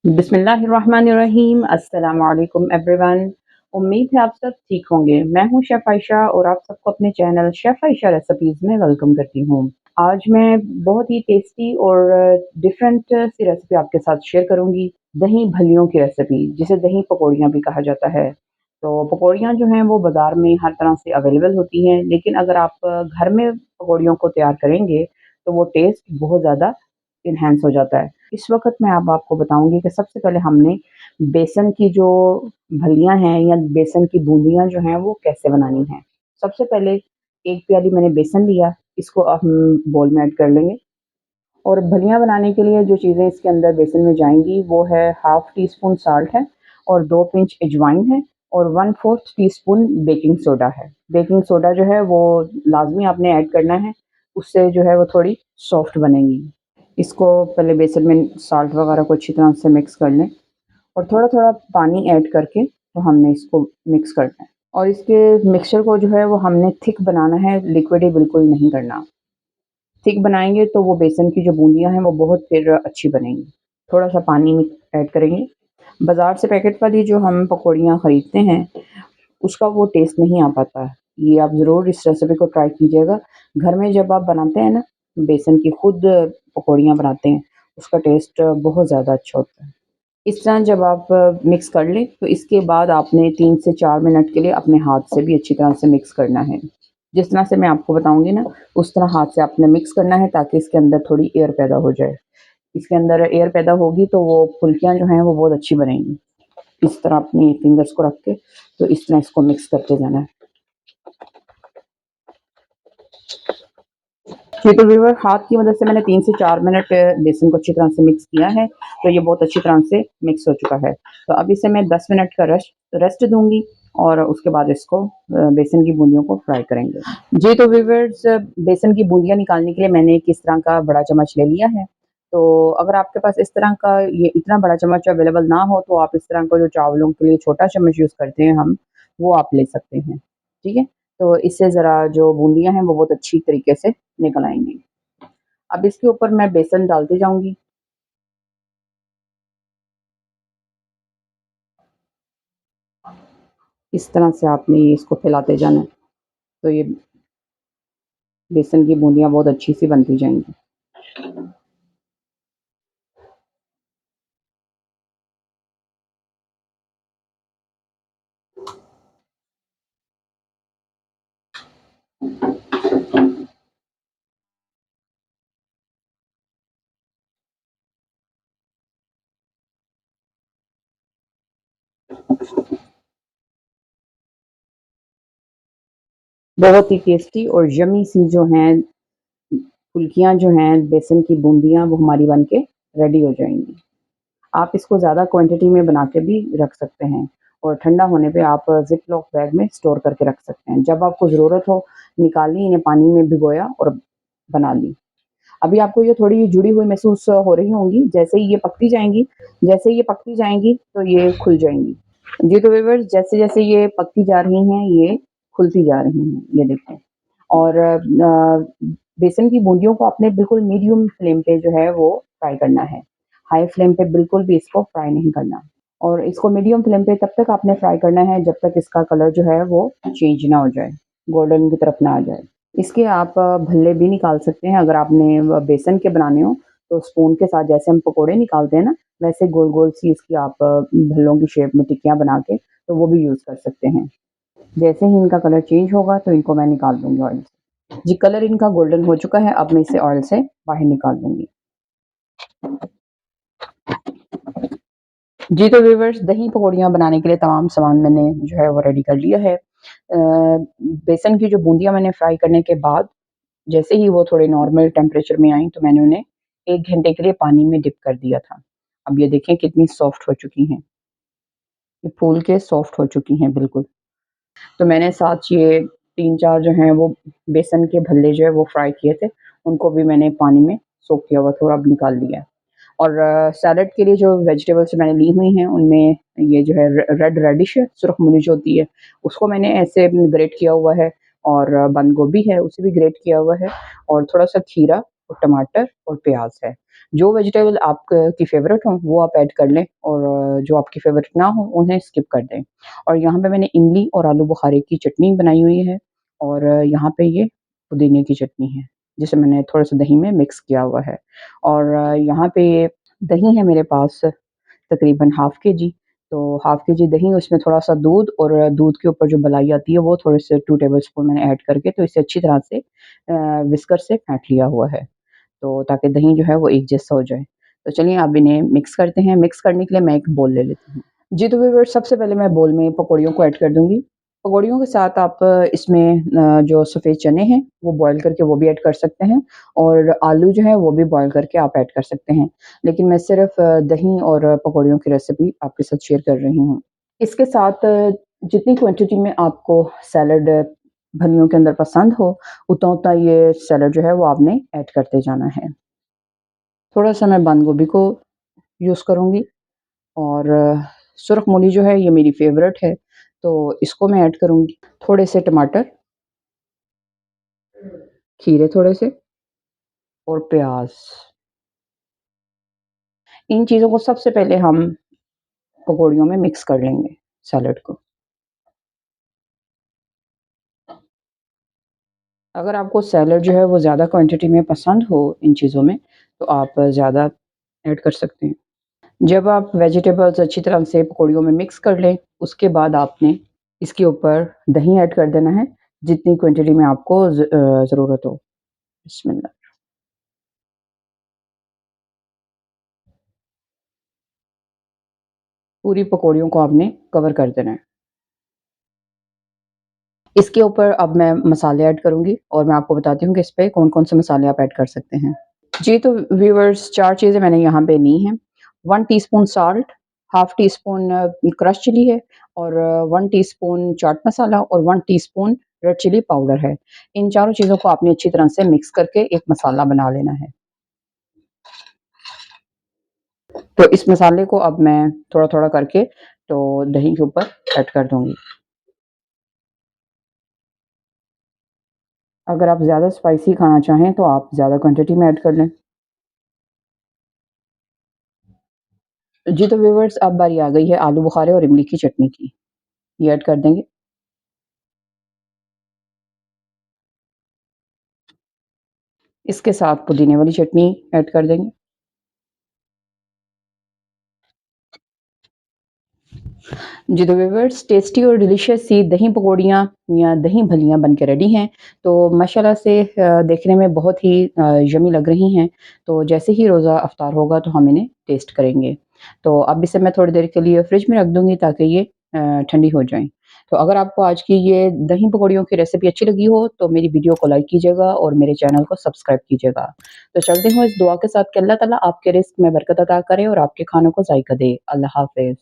बिस्मिल्लाहिर्रहमानिर्रहीम। अस्सलाम वालेकुम एवरीवन। उम्मीद है आप सब ठीक होंगे। मैं हूँ शेफ़ आयशा और आप सबको अपने चैनल शेफ़ आयशा रेसिपीज़ में वेलकम करती हूँ। आज मैं बहुत ही टेस्टी और डिफरेंट सी रेसिपी आपके साथ शेयर करूँगी। दही भल्लियों की रेसिपी, जिसे दही पकौड़ियाँ भी कहा जाता है। तो पकौड़ियाँ जो हैं वो बाज़ार में हर तरह से अवेलेबल होती हैं, लेकिन अगर आप घर में पकौड़ियों को तैयार करेंगे, तो वो टेस्ट बहुत ज़्यादा एनहांस हो जाता है। इस वक़्त मैं अब आपको बताऊँगी कि सबसे पहले हमने बेसन की जो भल्लियाँ हैं या बेसन की बूंदियाँ जो हैं वो कैसे बनानी हैं। सबसे पहले 1 प्याली मैंने बेसन लिया, इसको अब हम बाउल में ऐड कर लेंगे और भल्लियाँ बनाने के लिए जो चीज़ें इसके अंदर बेसन में जाएँगी वो है हाफ़ टी स्पून साल्ट है और 2 पिंच अजवाइन है और 1/4 टीस्पून बेकिंग सोडा है। बेकिंग सोडा जो है वो लाज़मी आपने ऐड करना है, उससे जो है वो थोड़ी सॉफ्ट बनेंगी। इसको पहले बेसन में साल्ट वगैरह को अच्छी तरह से मिक्स कर लें और थोड़ा-थोड़ा पानी ऐड करके तो हमने इसको मिक्स करना है और इसके मिक्सचर को जो है वो हमने थिक बनाना है, लिक्विडी बिल्कुल नहीं करना। थिक बनाएँगे तो वो बेसन की जो बूंदियाँ हैं वो बहुत फिर अच्छी बनेंगी। थोड़ा-सा पानी में ऐड करेंगे। बाज़ार से पैकेट वाली जो हम पकौड़ियाँ खरीदते हैं, उसका वो टेस्ट नहीं आ पाता है। ये आप ज़रूर इस रेसिपी को ट्राई कीजिएगा। घर में जब आप बनाते हैं ना, बेसन की खुद पकौड़ियाँ बनाते हैं, उसका टेस्ट बहुत ज़्यादा अच्छा होता है। इस तरह जब आप मिक्स कर लें, तो इसके बाद आपने 3 से 4 मिनट के लिए अपने हाथ से भी अच्छी तरह से मिक्स करना है। जिस तरह से मैं आपको बताऊँगी ना, उस तरह हाथ से आपने मिक्स करना है ताकि इसके अंदर थोड़ी एयर पैदा हो जाए। इसके अंदर एयर पैदा होगी तो वो फुल्कियाँ जो हैं वो बहुत अच्छी बनेंगी। इस तरह अपनी फिंगर्स को रख के, तो इस तरह इसको मिक्स करते जाना है। जी, तो व्यूअर हाथ की मदद से मैंने 3 से 4 मिनट बेसन को अच्छी तरह से मिक्स किया है, तो ये बहुत अच्छी तरह से मिक्स हो चुका है। तो अब इसे मैं 10 मिनट का रेस्ट दूँगी और उसके बाद इसको बेसन की बूंदियों को फ्राई करेंगे। जी, तो व्यूअर्स बेसन की बूंदियाँ निकालने के लिए मैंने एक इस तरह का बड़ा चम्मच ले लिया है। तो अगर आपके पास इस तरह का ये इतना बड़ा चम्मच अवेलेबल ना हो, तो आप इस तरह का जो चावलों के लिए छोटा चम्मच यूज़ करते हैं हम, वो आप ले सकते हैं। ठीक है? तो इससे ज़रा जो बूंदियाँ हैं वो बहुत अच्छी तरीके से निकल आएँगी। अब इसके ऊपर मैं बेसन डालती जाऊँगी। इस तरह से आपने इसको फैलाते जाना है, तो ये बेसन की बूंदियाँ बहुत अच्छी-सी बनती जाएँगी। बहुत ही टेस्टी और यम्मी सी जो हैं फुल्कियाँ जो हैं, बेसन की बूंदियाँ वो हमारी बन के रेडी हो जाएँगी। आप इसको ज़्यादा क्वांटिटी में बना के भी रख सकते हैं और ठंडा होने पे आप ज़िप-लॉक बैग में स्टोर करके रख सकते हैं। जब आपको ज़रूरत हो, निकाली, इन्हें पानी में भिगोया और बना ली। अभी आपको ये थोड़ी जुड़ी हुई महसूस हो रही होंगी, जैसे ही ये पकती जाएँगी, तो ये खुल जाएँगी। जी, तो व्यूअर्स जैसे-जैसे ये पकती जा रही हैं, ये खुलती जा रही हैं, ये देखें। और बेसन की बूंदियों को आपने बिल्कुल मीडियम फ्लेम पे जो है वो फ्राई करना है। हाई फ्लेम पे बिल्कुल भी इसको फ्राई नहीं करना और इसको मीडियम फ्लेम पे तब तक आपने फ्राई करना है जब तक इसका कलर जो है वो चेंज ना हो जाए, गोल्डन की तरफ ना आ जाए। इसके आप भल्ले भी निकाल सकते हैं अगर आपने बेसन के बनाने हो, तो स्पून के साथ जैसे हम पकोड़े निकालते हैं ना, वैसे गोल-गोल सी इसकी आप भल्लों की शेप में टिक्कियाँ बना के, तो वो भी यूज़ कर सकते हैं। जैसे ही इनका कलर चेंज होगा तो इनको मैं निकाल दूँगी ऑयल से। जी, कलर इनका गोल्डन हो चुका है, अब मैं इसे ऑयल से बाहर निकाल लूँगी। जी, तो व्यूअर्स दही पकौड़ियाँ बनाने के लिए तमाम सामान मैंने जो है वो रेडी कर लिया है। बेसन की जो बूंदियाँ मैंने फ्राई करने के बाद, जैसे ही वो थोड़े नॉर्मल टेम्परेचर में आई, तो मैंने उन्हें 1 घंटे के लिए पानी में डिप कर दिया था। अब ये देखें कितनी सॉफ्ट हो चुकी हैं। ये फूल के सॉफ्ट हो चुकी हैं बिल्कुल। तो मैंने साथ ये 3-4 जो हैं वो बेसन के भल्ले जो है वो फ्राई किए थे, उनको भी मैंने पानी में सोक किया हुआ थोड़ा अब निकाल लिया है। और सैलेड के लिए जो वेजिटेबल्स मैंने ली हुई हैं, उनमें ये जो है रेड रेडिश है, सुरख मिर्च होती है, उसको मैंने ऐसे ग्रेट किया हुआ है और बंद गोभी है, उसे भी ग्रेट किया हुआ है और थोड़ा-सा खीरा और टमाटर और प्याज़ है। जो वेजिटेबल आप की फ़ेवरेट हो वो आप ऐड कर लें और जो आपकी फ़ेवरेट ना हो उन्हें स्किप कर दें। और यहाँ पे मैंने इमली और आलू बुखारे की चटनी बनाई हुई है और यहाँ पे ये पुदीने की चटनी है, जिसे मैंने थोड़ा-सा दही में मिक्स किया हुआ है। और यहाँ पे दही है मेरे पास तकरीबन हाफ़ केजी, तो हाफ़ केजी दही उसमें थोड़ा-सा दूध और दूध के ऊपर जो मलाई आती है वो थोड़े से 2 टेबलस्पून मैंने ऐड करके तो इसे अच्छी तरह से विस्कर से फेंट लिया हुआ है। तो ताकि दही जो है वो एक जैसा हो जाए। तो चलिए अब इन्हें मिक्स करते हैं, मिक्स करने के लिए मैं एक बोल ले लेती हूँ। जी, तो व्यूअर्स सबसे पहले मैं बोल में पकौड़ियों को ऐड कर दूँगी। पकौड़ियों के साथ आप इसमें जो सफ़ेद चने हैं, वो बॉयल करके वो भी ऐड कर सकते हैं और आलू जो है वो भी बॉयल करके आप ऐड कर सकते हैं। लेकिन मैं सिर्फ़ दही और पकौड़ियों की रेसिपी आपके साथ शेयर कर रही हूँ। इसके साथ जितनी क्वांटिटी में आपको सैलड भलियों के अंदर पसंद हो, उतना-उतना ये सैलड जो है वो आपने ऐड करते जाना है। थोड़ा-सा मैं बंद गोभी को यूज़ करूँगी और सुरख मूली जो है ये मेरी फ़ेवरेट है, तो इसको मैं ऐड करूँगी। थोड़े से टमाटर, खीरे थोड़े से और प्याज़। इन चीज़ों को सबसे पहले हम पकौड़ियों में मिक्स कर लेंगे, सैलड को। अगर आपको सैलड जो है वो ज़्यादा क्वांटिटी में पसंद हो इन चीज़ों में, तो आप ज़्यादा ऐड कर सकते हैं। जब आप वेजिटेबल्स अच्छी तरह से पकौड़ियों में मिक्स कर लें, उसके बाद आपने इसके ऊपर दही ऐड कर देना है, जितनी क्वांटिटी में आपको ज़रूरत हो। बिस्मिल्लाह। पूरी पकौड़ियों को आपने कवर कर देना है। इसके ऊपर अब मैं मसाले ऐड करूँगी और मैं आपको बताती हूँ कि इस पे कौन-कौन से मसाले आप ऐड कर सकते हैं। जी, तो व्यूअर्स 4 चीज़ें मैंने यहाँ पे ली हैं। 1 teaspoon salt, half teaspoon crush chilli है और 1 टीस्पून चाट मसाला और 1 टीस्पून रेड चिली पाउडर है। इन चारों चीज़ों को आपने अच्छी तरह से मिक्स करके एक मसाला बना लेना है। तो इस मसाले को अब मैं थोड़ा-थोड़ा करके तो दही के ऊपर ऐड कर दूँगी। अगर आप ज़्यादा स्पाइसी खाना चाहें तो आप ज़्यादा क्वांटिटी में ऐड कर लें। जी, तो व्यूअर्स अब बारी आ गई है आलू बुखारे और इमली की चटनी की। ये ऐड कर देंगे। इसके साथ पुदीने वाली चटनी ऐड कर देंगे। जी, तो व्यूअर्स टेस्टी और डिलीशियस सी दही पकौड़ियाँ या दही भल्लियाँ बन के रेडी हैं। तो माशाल्लाह से देखने में बहुत ही यम्मी लग रही हैं। तो जैसे ही रोज़ा इफ्तार होगा तो हम इन्हें टेस्ट करेंगे। तो अब इसे मैं थोड़ी देर के लिए फ्रिज में रख दूँगी ताकि ये ठंडी हो जाएँ। तो अगर आपको आज की ये दही पकौड़ियों की रेसिपी अच्छी लगी हो तो मेरी वीडियो को लाइक कीजिएगा और मेरे चैनल को सब्सक्राइब कीजिएगा। तो चलती हूँ इस दुआ के साथ कि अल्लाह ताला आपके रिज़्क में बरकत अता करे और आपके खानों को ज़ायका दे। अल्लाह हाफ़िज़।